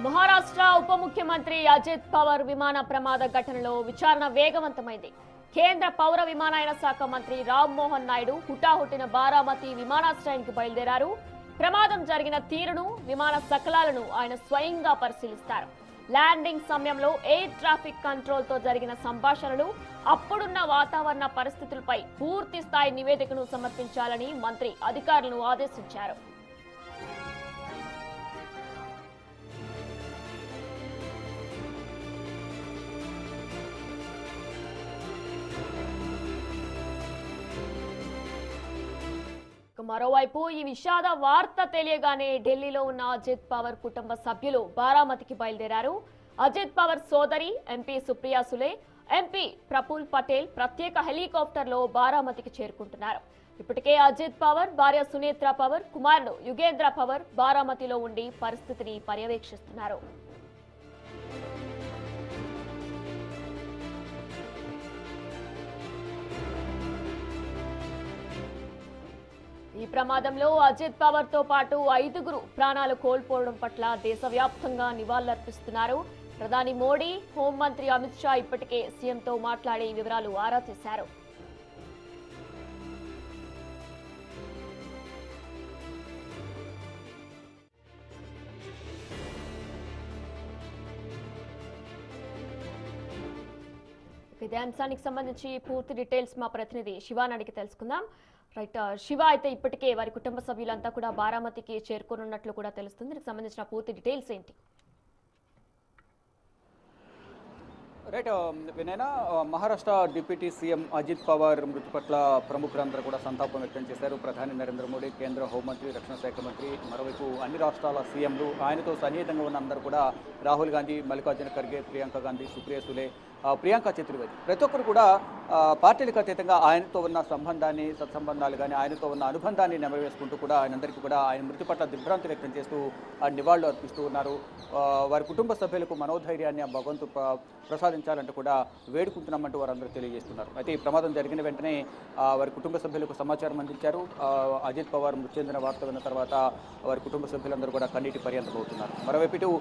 మహారాష్ట్ర ఉప ముఖ్యమంత్రి అజిత్ పవార్ విమాన ప్రమాద ఘటనలో విచారణ వేగవంతమైంది. కేంద్ర పౌర విమానయాన శాఖ మంత్రి రామ్ మోహన్ నాయుడు హుటాహుటిన బారామతి విమానాశ్రయానికి బయలుదేరారు. ప్రమాదం జరిగిన తీరును, విమాన సకలాలను ఆయన స్వయంగా పరిశీలిస్తారు. ల్యాండింగ్ సమయంలో ఎయిర్ ట్రాఫిక్ కంట్రోల్ తో జరిగిన సంభాషణలు, అప్పుడున్న వాతావరణ పరిస్థితులపై పూర్తి స్థాయి నివేదికను సమర్పించాలని మంత్రి అధికారులను ఆదేశించారు. మరోవైపు ఈ విషాద వార్త తెలియగానే ఢిల్లీలో ఉన్న అజిత్ పవార్ కుటుంబ సభ్యులు బారామతికి బయలుదేరారు. అజిత్ పవార్ సోదరి ఎంపీ సుప్రియా సులే, ఎంపీ ప్రఫుల్ పటేల్ ప్రత్యేక హెలికాప్టర్లో బారామతికి చేరుకుంటున్నారు. ఇప్పటికే అజిత్ పవార్ భార్య సునేత్ర పవార్, కుమారుడు యుగేంద్ర పవార్ బారామతిలో ఉండి పరిస్థితిని పర్యవేక్షిస్తున్నారు. ఈ ప్రమాదంలో అజిత్ పవార్ తో పాటు 5గురు ప్రాణాలు కోల్పోవడం పట్ల దేశవ్యాప్తంగా నివాళులర్పిస్తున్నారు. ప్రధాని మోడీ, హోంమంత్రి అమిత్ షా ఇప్పటికే సీఎంతో మాట్లాడి వివరాలు ఆరా తీశారు. ఇదే అంశానికి సంబంధించి పూర్తి డీటెయిల్స్ మా ప్రతినిధి శివాని అడిగి తెలుసుకుందాం. రైట్ శివ, అయితే ఇప్పటికే వారి కుటుంబ సభ్యులంతా కూడా బారామతికి చేరుకున్నట్లు కూడా తెలుస్తుంది. దీనికి సంబంధించిన పూర్తి డీటెయిల్స్ ఏంటి? రైట్ వినయనా, మహారాష్ట్ర డిప్యూటీ సీఎం అజిత్ పవార్ మృతి పట్ల ప్రముఖులందరూ కూడా సంతాపం వ్యక్తం చేశారు. ప్రధాని నరేంద్ర మోడీ, కేంద్ర హోంమంత్రి, రక్షణ శాఖ మంత్రి, మరోవైపు అన్ని రాష్ట్రాల సీఎంలు, ఆయనతో సన్నిహితంగా ఉన్న అందరూ కూడా రాహుల్ గాంధీ, మల్లికార్జున ఖర్గే, ప్రియాంక గాంధీ, సుప్రియా సులే, ప్రియాంక చతుర్వేది ప్రతి ఒక్కరు కూడా పార్టీలకు అతీతంగా ఆయనతో ఉన్న సంబంధాన్ని, సత్సంబంధాలు కానీ ఆయనతో ఉన్న అనుబంధాన్ని నెమవేసుకుంటూ కూడా ఆయనందరికీ కూడా ఆయన మృతి పట్ల దిగ్భ్రాంతి వ్యక్తం చేస్తూ నివాళులు అర్పిస్తూ ఉన్నారు. వారి కుటుంబ సభ్యులకు మనోధైర్యాన్ని భగవంతు ప్రసాదించాలంటూ కూడా వేడుకుంటున్నామంటూ వారందరూ తెలియజేస్తున్నారు. అయితే ఈ ప్రమాదం జరిగిన వెంటనే వారి కుటుంబ సభ్యులకు సమాచారం అందించారు. అజిత్ పవార్ మృతి చెందిన వార్త విన్న తర్వాత వారి కుటుంబ సభ్యులందరూ కూడా కన్నీటి పర్యంతమవుతున్నారు. మరోవైపు ఇటు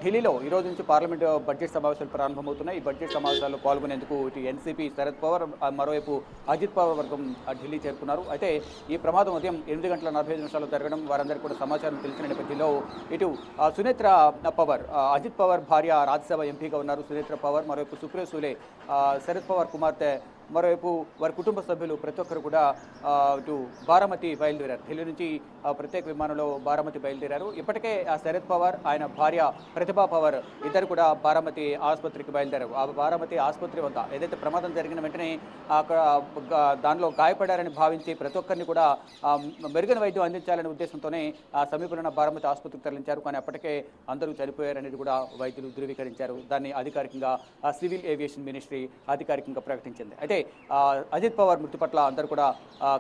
ఢిల్లీలో ఈ రోజు నుంచి పార్లమెంట్ బడ్జెట్ సమావేశాలు ప్రారంభమవుతున్నాయి. ఈ బడ్జెట్ సమావేశాల్లో పాల్గొనేందుకు ఇటు ఎన్సీపీ శరద్ పవార్, మరోవైపు అజిత్ పవార్ వర్గం ఢిల్లీ చేరుకున్నారు. అయితే ఈ ప్రమాదం ఉదయం 8:45 జరగడం వారందరికీ కూడా సమాచారం తెలిసిన నేపథ్యంలో ఇటు సునేత్ర పవార్, అజిత్ పవార్ భార్య రాజ్యసభ ఎంపీగా ఉన్నారు సునేత్ర పవార్, మరోవైపు సుప్రియా సులే శరద్ పవార్ కుమార్తె, మరోవైపు వారి కుటుంబ సభ్యులు ప్రతి ఒక్కరు కూడా ఇటు బారామతి బయలుదేరారు. ఢిల్లీ నుంచి ప్రత్యేక విమానంలో బారామతి బయలుదేరారు. ఇప్పటికే శరద్ పవార్, ఆయన భార్య ప్రతిభా పవార్ ఇద్దరు కూడా బారామతి ఆసుపత్రికి బయలుదేరారు. ఆ బారామతి ఆసుపత్రి వద్ద ఏదైతే ప్రమాదం జరిగిన వెంటనే అక్కడ దానిలో గాయపడారని భావించి ప్రతి ఒక్కరిని కూడా మెరుగైన వైద్యం అందించాలనే ఉద్దేశంతోనే సమీపంలో ఉన్న బారామతి ఆసుపత్రికి తరలించారు. కానీ అప్పటికే అందరూ చనిపోయారనేది కూడా వైద్యులు ధృవీకరించారు. దాన్ని అధికారికంగా సివిల్ ఏవియేషన్ మినిస్ట్రీ అధికారికంగా ప్రకటించింది. అయితే అజిత్ పవార్ మృతి పట్ల అందరూ కూడా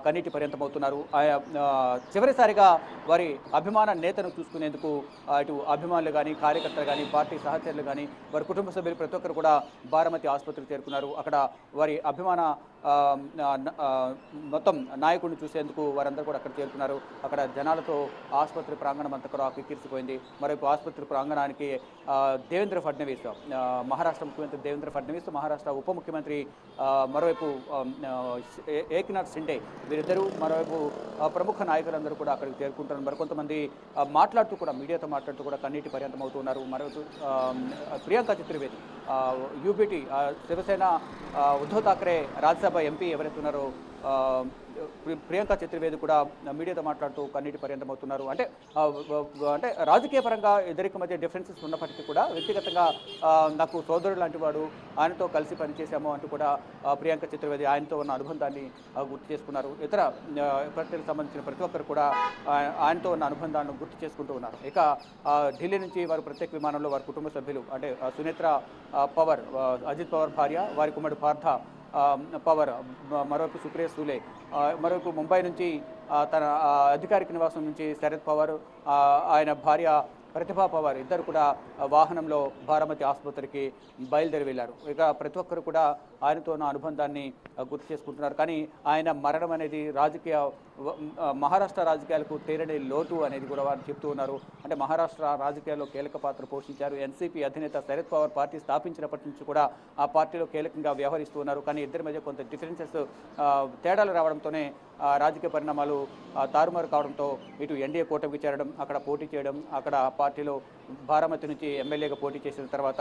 కన్నీటి పర్యంతమవుతున్నారు. చివరిసారిగా వారి అభిమాన నేతను చూసుకునేందుకు ఇటు అభిమానులు కానీ, కార్యకర్తలు కానీ, పార్టీ సహచరులు కానీ, వారి కుటుంబ సభ్యులు ప్రతి ఒక్కరు కూడా బారామతి ఆసుపత్రికి చేరుకున్నారు. అక్కడ వారి అభిమాన మొత్తం నాయకుడిని చూసేందుకు వారందరూ కూడా అక్కడ చేరుకున్నారు. అక్కడ జనాలతో ఆసుపత్రి ప్రాంగణం అంతా కూడా కిక్కిరిసిపోయింది. మరోవైపు ఆసుపత్రి ప్రాంగణానికి దేవేంద్ర ఫడ్నవీస్, మహారాష్ట్ర ముఖ్యమంత్రి దేవేంద్ర ఫడ్నవీస్, మహారాష్ట్ర ఉప ముఖ్యమంత్రి మరోవైపు ఏక్నాథ్ షిండే, వీరిద్దరూ మరోవైపు ప్రముఖ నాయకులందరూ కూడా అక్కడికి చేరుకుంటున్నారు. మరికొంతమంది మాట్లాడుతూ కూడా, మీడియాతో మాట్లాడుతూ కూడా కన్నీటి పర్యంతం అవుతున్నారు. మరోవైపు ప్రియాంక చతుర్వేది, యూబీటీ, శివసేన, ఉద్ధవ్ ఠాక్రే రాజ్యసభ ఎంపీ ఎవరైతే ఉన్నారో ప్రియాంక చతుర్వేది కూడా మీడియాతో మాట్లాడుతూ కన్నీటి పర్యంతం అవుతున్నారు. అంటే రాజకీయ పరంగా ఇద్దరికి మధ్య డిఫరెన్సెస్ ఉన్నప్పటికీ కూడా వ్యక్తిగతంగా నాకు సోదరుడు లాంటి వాడు, ఆయనతో కలిసి పనిచేశాము అంటూ కూడా ప్రియాంక చతుర్వేది ఆయనతో ఉన్న అనుబంధాన్ని గుర్తు చేసుకున్నారు. ఇతర పార్టీలకు సంబంధించిన ప్రతి ఒక్కరు కూడా ఆయనతో ఉన్న అనుబంధాన్ని గుర్తు చేసుకుంటూ ఉన్నారు. ఇక ఢిల్లీ నుంచి వారు ప్రత్యేక విమానంలో వారి కుటుంబ సభ్యులు, అంటే సునేత్ర పవార్, అజిత్ పవార్ భార్య, వారి కుమారుడు పార్థ పవార్, మరోవైపు సుప్రియా సులే, మరోవైపు ముంబై నుంచి తన అధికారిక నివాసం నుంచి శరద్ పవార్, ఆయన భార్య ప్రతిభా పవార్ ఇద్దరు కూడా వాహనంలో బారామతి ఆసుపత్రికి బయలుదేరి వెళ్లారు. ఇక ప్రతి ఒక్కరు కూడా ఆయనతో ఉన్న అనుబంధాన్ని గుర్తు చేసుకుంటున్నారు. కానీ ఆయన మరణం అనేది మహారాష్ట్ర రాజకీయాలకు తీరని లోటు అనేది కూడా వారు చెప్తూ ఉన్నారు. అంటే మహారాష్ట్ర రాజకీయాల్లో కీలక పాత్ర పోషించారు. ఎన్సీపీ అధినేత శరద్ పవార్ పార్టీ స్థాపించినప్పటి నుంచి కూడా ఆ పార్టీలో కీలకంగా వ్యవహరిస్తూ ఉన్నారు. కానీ ఇద్దరి మధ్య కొంత డిఫరెన్సెస్ తేడాలు రావడంతోనే రాజకీయ పరిణామాలు తారుమారు కావడంతో ఇటు ఎన్డీఏ కూటమికి చేరడం, అక్కడ పోటీ చేయడం, అక్కడ పార్టీలో బారామతి నుంచి ఎమ్మెల్యేగా పోటీ చేసిన తర్వాత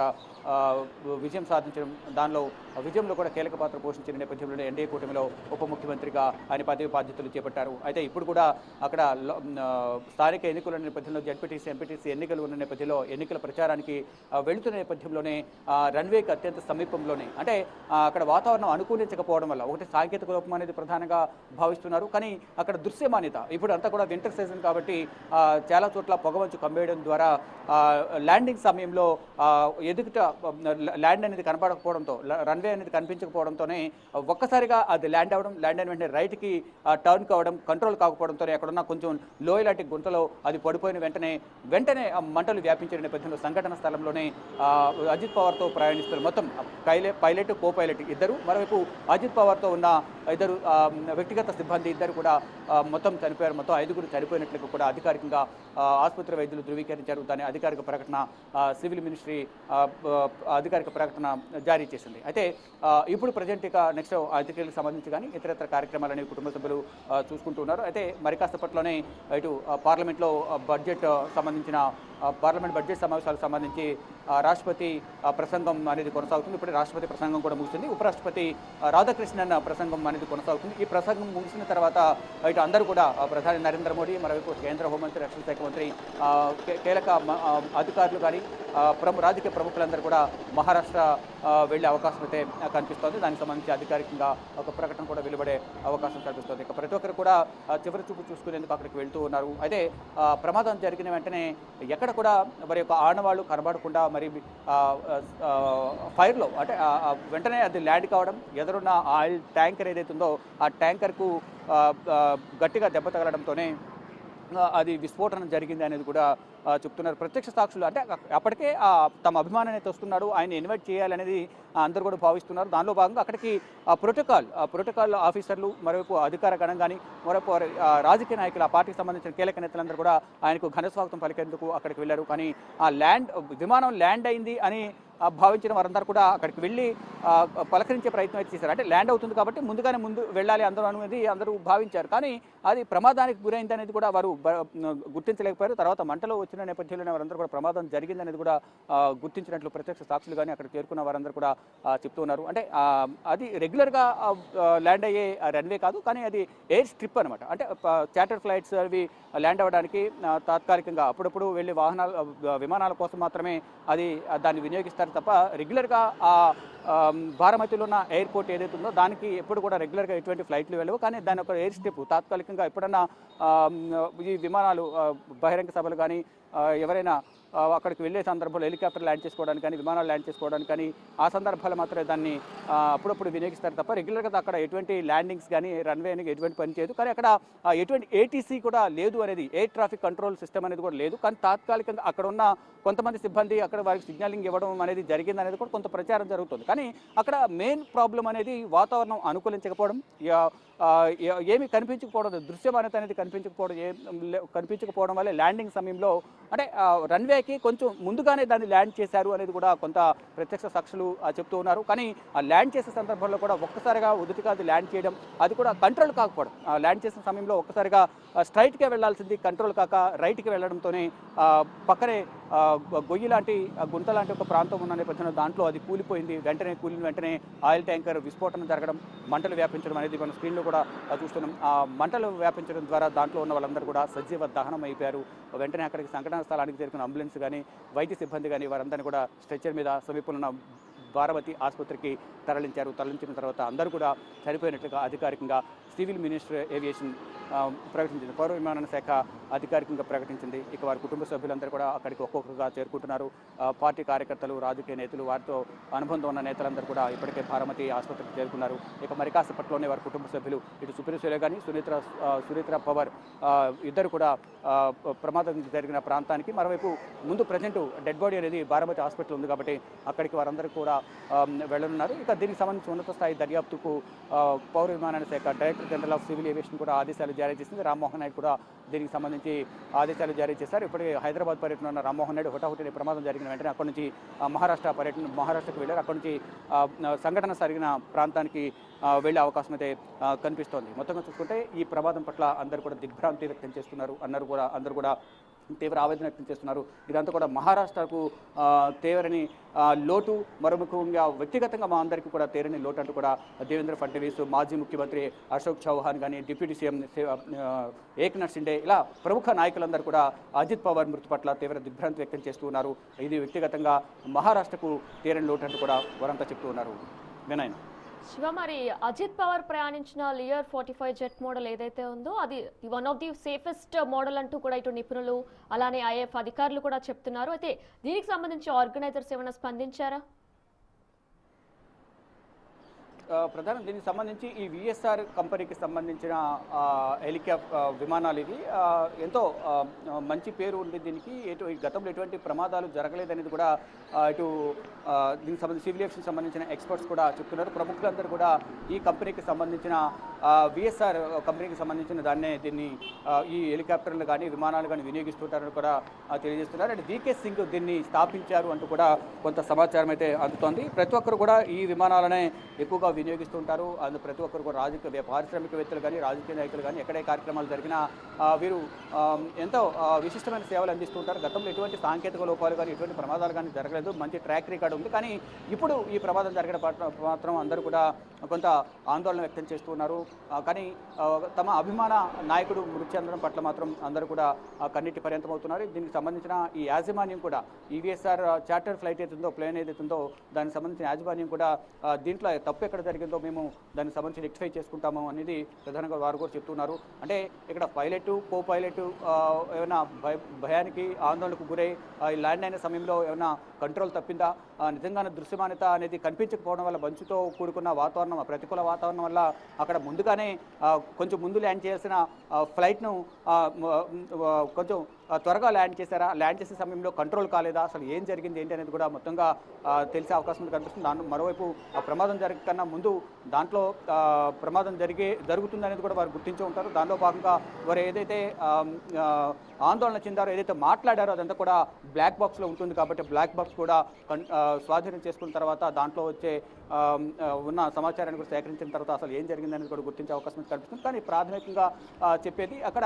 విజయం సాధించడం, దానిలో విజయంలో కూడా కీలక పాత్ర పోషించిన నేపథ్యంలోనే ఎన్డీఏ కూటమిలో ఉప ముఖ్యమంత్రిగా ఆయన పదవి బాధ్యతలు చేపట్టారు. అయితే ఇప్పుడు కూడా అక్కడ స్థానిక ఎన్నికల నేపథ్యంలో జడ్పీటీసీ ఎంపీటీసీ ఎన్నికలు ఉన్న నేపథ్యంలో ఎన్నికల ప్రచారానికి వెళుతున్న నేపథ్యంలోనే రన్వేకి అత్యంత సమీపంలోనే అంటే అక్కడ వాతావరణం అనుకూలించకపోవడం వల్ల ఒకటి సాంకేతిక లోపం అనేది ప్రధానంగా భావిస్తున్నారు. కానీ అక్కడ దృశ్యమాన్యత ఇప్పుడు అంతా కూడా వింటర్ సీజన్ కాబట్టి చాలా చోట్ల పొగమంచు కమ్మేయడం ద్వారా ల్యాండింగ్ సమయంలో ఎదుగుట ల్యాండ్ అనేది కనపడకపోవడంతో రన్వే అనేది కనిపించకపోవడంతోనే ఒక్కసారిగా అది ల్యాండ్ అయిన వెంటనే రైట్కి టర్న్ కావడం, కంట్రోల్ కాకపోవడంతో అక్కడున్న కొంచెం లోయ లాంటి గుంతలో అది పడిపోయిన వెంటనే మంటలు వ్యాపించిన నేపథ్యంలో సంఘటన స్థలంలోనే అజిత్ పవార్తో ప్రయాణిస్తున్న మొత్తం పైలట్ కో పైలట్ ఇద్దరు, మరోవైపు అజిత్ పవార్తో ఉన్న ఇద్దరు వ్యక్తిగత సిబ్బంది ఇద్దరు కూడా మొత్తం చనిపోయారు. మొత్తం 5 చనిపోయినట్లు కూడా అధికారికంగా ఆసుపత్రి వైద్యులు ధృవీకరించారు. దాని అధికారిక ప్రకటన సివిల్ మినిస్ట్రీ అధికారిక ప్రకటన జారీ చేసింది. అయితే ఇప్పుడు ప్రజెంట్ ఇక నెక్స్ట్ అంత్యక్రియలకు సంబంధించి కానీ ఇతరత్ర కార్యక్రమాలని కుటుంబ సభ్యులు చూసుకుంటూ ఉన్నారు. అయితే మరి కాసేపట్లోనే ఇటు పార్లమెంట్లో పార్లమెంట్ బడ్జెట్ సమావేశాలకు సంబంధించి రాష్ట్రపతి ప్రసంగం అనేది కొనసాగుతుంది. ఇప్పుడు రాష్ట్రపతి ప్రసంగం కూడా ముగిసింది. ఉపరాష్ట్రపతి రాధాకృష్ణన్ ప్రసంగం అనేది కొనసాగుతుంది. ఈ ప్రసంగం ముగిసిన తర్వాత ఇటు అందరూ కూడా ప్రధాని నరేంద్ర మోడీ, మరోవైపు కేంద్ర హోంమంత్రి, రక్షణ శాఖ మంత్రి, కీలక అధికారులు కానీ రాజకీయ ప్రముఖులందరూ కూడా మహారాష్ట్ర వెళ్లే అవకాశం అయితే కనిపిస్తోంది. దానికి సంబంధించి అధికారికంగా ఒక ప్రకటన కూడా వెలువడే అవకాశం కనిపిస్తుంది. ఇక ప్రతి ఒక్కరు కూడా చివరి చూపు చూసుకునేందుకు అక్కడికి వెళ్తూ ఉన్నారు. అయితే ప్రమాదం జరిగిన వెంటనే ఎక్కడ కూడా మరి యొక్క ఆనవాళ్లు కనబడకుండా మరి ఫైర్లో అంటే వెంటనే అది ల్యాండ్ కావడం, ఎదురున్న ఆయిల్ ట్యాంకర్ ఏదైతే ఉందో ఆ ట్యాంకర్కు గట్టిగా దెబ్బ తగలడంతోనే అది విస్ఫోటనం జరిగింది అనేది కూడా చెప్తున్నారు ప్రత్యక్ష సాక్షులు. అంటే అప్పటికే తమ అభిమానాన్ని తెస్తున్నాడు, ఆయన ఇన్వైట్ చేయాలనేది అందరూ కూడా భావిస్తున్నారు. దానిలో భాగంగా అక్కడికి ప్రోటోకాల్ ఆఫీసర్లు, మరోవైపు అధికార గణం కానీ, మరోవైపు రాజకీయ నాయకులు, ఆ పార్టీకి సంబంధించిన కీలక నేతలందరూ కూడా ఆయనకు ఘన స్వాగతం పలికేందుకు అక్కడికి వెళ్ళారు. కానీ ఆ విమానం ల్యాండ్ అయింది అని భావించిన వారందరూ కూడా అక్కడికి వెళ్ళి పలకరించే ప్రయత్నం అయితే చేశారు. అంటే ల్యాండ్ అవుతుంది కాబట్టి ముందు వెళ్ళాలి అందరూ అనేది అందరూ భావించారు. కానీ అది ప్రమాదానికి గురైంది అనేది కూడా వారు గుర్తించలేకపోయారు. తర్వాత మంటలో వచ్చిన నేపథ్యంలోనే వారందరూ కూడా ప్రమాదం జరిగిందనేది కూడా గుర్తించినట్లు ప్రత్యక్ష సాక్షులు కానీ అక్కడ చేరుకున్న వారందరూ కూడా చెప్తూ ఉన్నారు. అంటే అది రెగ్యులర్గా ల్యాండ్ అయ్యే రన్వే కాదు, కానీ అది ఎయిర్ స్ట్రిప్ అనమాట. అంటే చార్టర్ ఫ్లైట్స్ అవి ల్యాండ్ అవ్వడానికి తాత్కాలికంగా అప్పుడప్పుడు వెళ్ళే విమానాల కోసం మాత్రమే దాన్ని వినియోగిస్తారు తప్ప రెగ్యులర్గా బారామతిలో ఉన్న ఎయిర్పోర్ట్ ఏదైతే ఉందో దానికి ఎప్పుడు కూడా రెగ్యులర్గా ఎటువంటి ఫ్లైట్లు వెళ్ళవు. కానీ దాని ఒక ఎయిర్ స్ట్రిప్ తాత్కాలికంగా ఎప్పుడన్నా ఈ విమానాలు బహిరంగ సభలు కానీ ఎవరైనా అక్కడికి వెళ్ళే సందర్భంలో హెలికాప్టర్ ల్యాండ్ చేసుకోవడానికి కానీ, విమానాలు ల్యాండ్ చేసుకోవడానికి కానీ ఆ సందర్భాలు మాత్రమే దాన్ని అప్పుడప్పుడు వినియోగిస్తారు తప్ప రెగ్యులర్గా అక్కడ ఎటువంటి ల్యాండింగ్స్ కానీ రన్వే అనేది ఎటువంటి పని చేయదు. కానీ అక్కడ ఎటువంటి ఏటీసీ కూడా లేదు అనేది, ఎయిర్ ట్రాఫిక్ కంట్రోల్ సిస్టమ్ అనేది కూడా లేదు. కానీ తాత్కాలికంగా అక్కడ ఉన్న కొంతమంది సిబ్బంది అక్కడ వారికి సిగ్నలింగ్ ఇవ్వడం అనేది జరిగింది అనేది కూడా కొంత ప్రచారం జరుగుతుంది. కానీ అక్కడ మెయిన్ ప్రాబ్లం అనేది వాతావరణం అనుకూలించకపోవడం, ఏమి కనిపించకపోవడం, దృశ్యమానత అనేది కనిపించకపోవడం వల్ల ల్యాండింగ్ సమయంలో అంటే రన్వేకి కొంచెం ముందుగానే దాన్ని ల్యాండ్ చేశారు అనేది కూడా కొంత ప్రత్యక్ష సాక్షులు చెప్తూ ఉన్నారు. కానీ ఆ ల్యాండ్ చేసే సందర్భంలో కూడా ఒక్కసారిగా ఉదితిగా అది ల్యాండ్ చేయడం, అది కూడా కంట్రోల్ కాకపోవడం, ల్యాండ్ చేసిన సమయంలో ఒక్కసారిగా స్ట్రైట్గా వెళ్లాల్సింది కంట్రోల్ కాక రైట్కి వెళ్లడంతోనే పక్కనే గొయ్యి లాంటి గుంత లాంటి ఒక ప్రాంతం ఉన్న నేపథ్యంలో దాంట్లో అది కూలిపోయింది. కూలిన వెంటనే ఆయిల్ ట్యాంకర్ విస్ఫోటనం జరగడం, మంటలు వ్యాపించడం అనేది మన స్క్రీన్లో కూడా చూస్తున్నాం. ఆ మంటలు వ్యాపించడం ద్వారా దాంట్లో ఉన్న వాళ్ళందరూ కూడా సజీవ దహనం అయిపోయారు. వెంటనే అక్కడికి సంఘటనా స్థలానికి చేరుకున్న అంబులెన్స్ కానీ, వైద్య సిబ్బంది కానీ వారందరినీ కూడా స్ట్రెచ్చర్ మీద సమీపంలో ఉన్న బారామతి ఆసుపత్రికి తరలించిన తర్వాత అందరూ కూడా చనిపోయినట్లుగా అధికారికంగా సివిల్ మినిస్టర్ ఏవియేషన్ ప్రకటించింది. పౌర విమానయాన శాఖ అధికారికంగా ప్రకటించింది. ఇక వారి కుటుంబ సభ్యులందరూ కూడా అక్కడికి ఒక్కొక్కరుగా చేరుకుంటున్నారు. పార్టీ కార్యకర్తలు, రాజకీయ నేతలు, వారితో అనుబంధం ఉన్న నేతలందరూ కూడా ఇప్పటికే బారామతి ఆసుపత్రికి చేరుకున్నారు. ఇక మరి కాసేపట్లోనే వారి కుటుంబ సభ్యులు ఇటు సుప్రీం సూర్య కానీ సునేత్ర పవర్ ఇద్దరు కూడా ప్రమాదం జరిగిన ప్రాంతానికి మరోవైపు ముందు ప్రజెంట్ డెడ్ బాడీ అనేది బారామతి హాస్పిటల్ ఉంది కాబట్టి అక్కడికి వారందరూ కూడా వెళ్ళనున్నారు. ఇక దీనికి సంబంధించి ఉన్నత స్థాయి దర్యాప్తుకు పౌర విమానయాన శాఖ director general of civil aviation కూడా ఆదేశాలు జారీ చేసింది. రామ్మోహన్ నాయుడు కూడా దీనికి సంబంధించి ఆదేశాలు జారీ చేశారు. ఇప్పటికే హైదరాబాద్ పర్యటన ఉన్న రామ్మోహన్ నాయుడు హుటాహుటిన ప్రమాదం జరిగిన వెంటనే అక్కడి నుంచి మహారాష్ట్రకు వెళ్ళారు. అక్కడి నుంచి సంఘటన జరిగిన ప్రాంతానికి వెళ్ళే అవకాశం అయితే కనిపిస్తోంది. మొత్తంగా చూసుకుంటే ఈ ప్రమాదం పట్ల అందరూ కూడా దిగ్భ్రాంతి వ్యక్తం చేస్తున్నారు. అందరూ కూడా తీవ్ర ఆవేదన వ్యక్తం చేస్తున్నారు. ఇదంతా కూడా మహారాష్ట్రకు తీవ్రని లోటు, మరో ముఖ్యంగా వ్యక్తిగతంగా మా అందరికీ కూడా తీరని లోటు అంటూ కూడా దేవేంద్ర ఫడ్నవీస్, మాజీ ముఖ్యమంత్రి అశోక్ చౌహాన్ కానీ, డిప్యూటీ సీఎం ఏక్నాథ్ షిండే ఇలా ప్రముఖ నాయకులందరూ కూడా అజిత్ పవార్ మృతి పట్ల తీవ్ర దిగ్భ్రాంతి వ్యక్తం చేస్తూ ఉన్నారు. ఇది వ్యక్తిగతంగా మహారాష్ట్రకు తీరని లోటు అంటూ కూడా వారంతా చెప్తూ ఉన్నారు. వినయ్ శివ, మరి అజిత్ పవార్ ప్రయాణించిన లియర్ 45 జెట్ మోడల్ ఏదైతే ఉందో అది one of the safest model అంటూ కూడా ఇటు నిపుణులు అలానే ఐఎఫ్ అధికారులు కూడా చెప్తున్నారు. అయితే దీనికి సంబంధించి ఆర్గనైజర్స్ ఏమైనా స్పందించారా? ప్రధానం దీనికి సంబంధించి ఈ విఎస్ఆర్ కంపెనీకి సంబంధించిన విమానాలు ఇవి ఎంతో మంచి పేరు ఉంది. దీనికి గతంలో ఎటువంటి ప్రమాదాలు జరగలేదనేది కూడా ఇటు దీనికి సంబంధించి సివిల్ ఏవియేషన్ సంబంధించిన ఎక్స్పర్ట్స్ కూడా చెప్తున్నారు. ప్రముఖులందరూ కూడా ఈ కంపెనీకి సంబంధించిన విఎస్ఆర్ కంపెనీకి సంబంధించిన దీన్ని ఈ హెలికాప్టర్లు కానీ విమానాలు కానీ వినియోగిస్తుంటారని కూడా తెలియజేస్తున్నారు. అండ్ వికే సింగ్ దీన్ని స్థాపించారు అంటూ కూడా కొంత సమాచారం అయితే అందుతోంది. ప్రతి ఒక్కరు కూడా ఈ విమానాలనే ఎక్కువగా వినియోగిస్తూ ఉంటారు. అందులో ప్రతి ఒక్కరు కూడా పారిశ్రామికవేత్తలు కానీ, రాజకీయ నాయకులు కానీ ఎక్కడే కార్యక్రమాలు జరిగినా వీరు ఎంతో విశిష్టమైన సేవలు అందిస్తూ ఉంటారు. గతంలో ఎటువంటి సాంకేతిక లోపాలు కానీ, ఎటువంటి ప్రమాదాలు కానీ జరగలేదు. మంచి ట్రాక్ రికార్డు ఉంది. కానీ ఇప్పుడు ఈ ప్రమాదం జరిగిన మాత్రం అందరూ కూడా కొంత ఆందోళన వ్యక్తం చేస్తూ ఉన్నారు. కానీ తమ అభిమాన నాయకుడు మృతి చెందడం పట్ల మాత్రం అందరూ కూడా కన్నీటి పర్యంతం అవుతున్నారు. దీనికి సంబంధించిన ఈ యాజమాన్యం కూడా ఈవీఎస్ఆర్ చార్టర్ ఫ్లైట్ ఏదైతుందో, ప్లేన్ ఏదైతుందో దానికి సంబంధించిన యాజమాన్యం కూడా దీంట్లో తప్పు ఎక్కడ జరిగిందో మేము దానికి సంబంధించి రెక్టిఫై చేసుకుంటాము అనేది ప్రధానంగా వారు కూడా చెప్తున్నారు. అంటే ఇక్కడ పైలట్, కో పైలట్ ఏమైనా భయానికి, ఆందోళనకు గురై ల్యాండ్ అయిన సమయంలో ఏమైనా కంట్రోల్ తప్పిందా, నిజంగానే దృశ్యమానత అనేది కనిపించకపోవడం వల్ల మంచుతో కూడుకున్న వాతావరణం, ప్రతికూల వాతావరణం వల్ల అక్కడ ముందుగానే కొంచెం ముందు ల్యాండ్ చేయాల్సిన ఫ్లైట్ను కొంచెం త్వరగా ల్యాండ్ చేశారా, ల్యాండ్ చేసే సమయంలో కంట్రోల్ కాలేదా, అసలు ఏం జరిగింది ఏంటి అనేది కూడా మొత్తంగా తెలిసే అవకాశం కనిపిస్తుంది. మరోవైపు ఆ ప్రమాదం కన్నా ముందు దాంట్లో ప్రమాదం జరుగుతుంది అనేది కూడా వారు గుర్తించి ఉంటారు. దానిలో భాగంగా వారు ఏదైతే ఆందోళన చెందారో, ఏదైతే మాట్లాడారో అదంతా కూడా బ్లాక్ బాక్స్లో ఉంటుంది. కాబట్టి బ్లాక్ బాక్స్ కూడా స్వాధీనం చేసుకున్న తర్వాత దాంట్లో వచ్చే ఉన్న సమాచారాన్ని కూడా సేకరించిన తర్వాత అసలు ఏం జరిగిందనేది కూడా గుర్తించే అవకాశం కనిపిస్తుంది. కానీ ప్రాథమికంగా చెప్పేది అక్కడ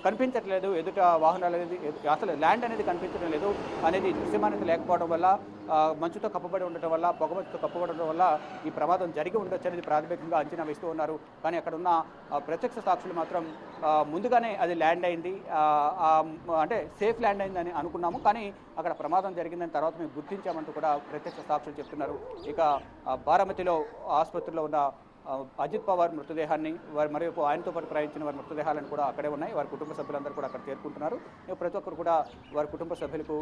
కనిపించట్లేదు ఎదుట వాహనాలు అనేది, అసలు ల్యాండ్ అనేది కనిపించడం లేదు అనేది దృశ్యమానత లేకపోవడం వల్ల, మంచుతో కప్పబడి ఉండటం వల్ల, పొగమంచుతో కప్పబడి ఉండడం వల్ల ఈ ప్రమాదం జరిగి ఉండొచ్చు అనేది ప్రాథమికంగా అంచనా వేస్తూ ఉన్నారు. కానీ అక్కడ ఉన్న ప్రత్యక్ష సాక్షులు మాత్రం ముందుగానే అది ల్యాండ్ అయింది, అంటే సేఫ్ ల్యాండ్ అయిందని అనుకున్నాము, కానీ అక్కడ ప్రమాదం జరిగిందని తర్వాత మేము గుర్తించామంటూ కూడా ప్రత్యక్ష సాక్షులు చెప్తున్నారు. ఇక బారామతిలో ఆసుపత్రిలో ఉన్న అజిత్ పవార్ మృతదేహాన్ని మరోవైపు ఆయనతో పాటు ప్రయాణించిన వారి మృతదేహాలను కూడా అక్కడే ఉన్నాయి. వారి కుటుంబ సభ్యులందరూ కూడా అక్కడ చేరుకుంటున్నారు. ప్రతి ఒక్కరు కూడా వారి కుటుంబ సభ్యులకు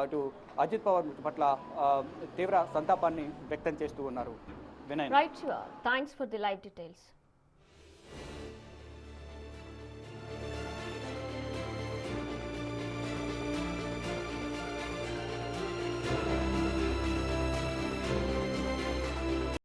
ఇటు అజిత్ పవార్ మృతి పట్ల తీవ్ర సంతాపాన్ని వ్యక్తం చేస్తూ ఉన్నారు. Vinay, right, thanks for the live details.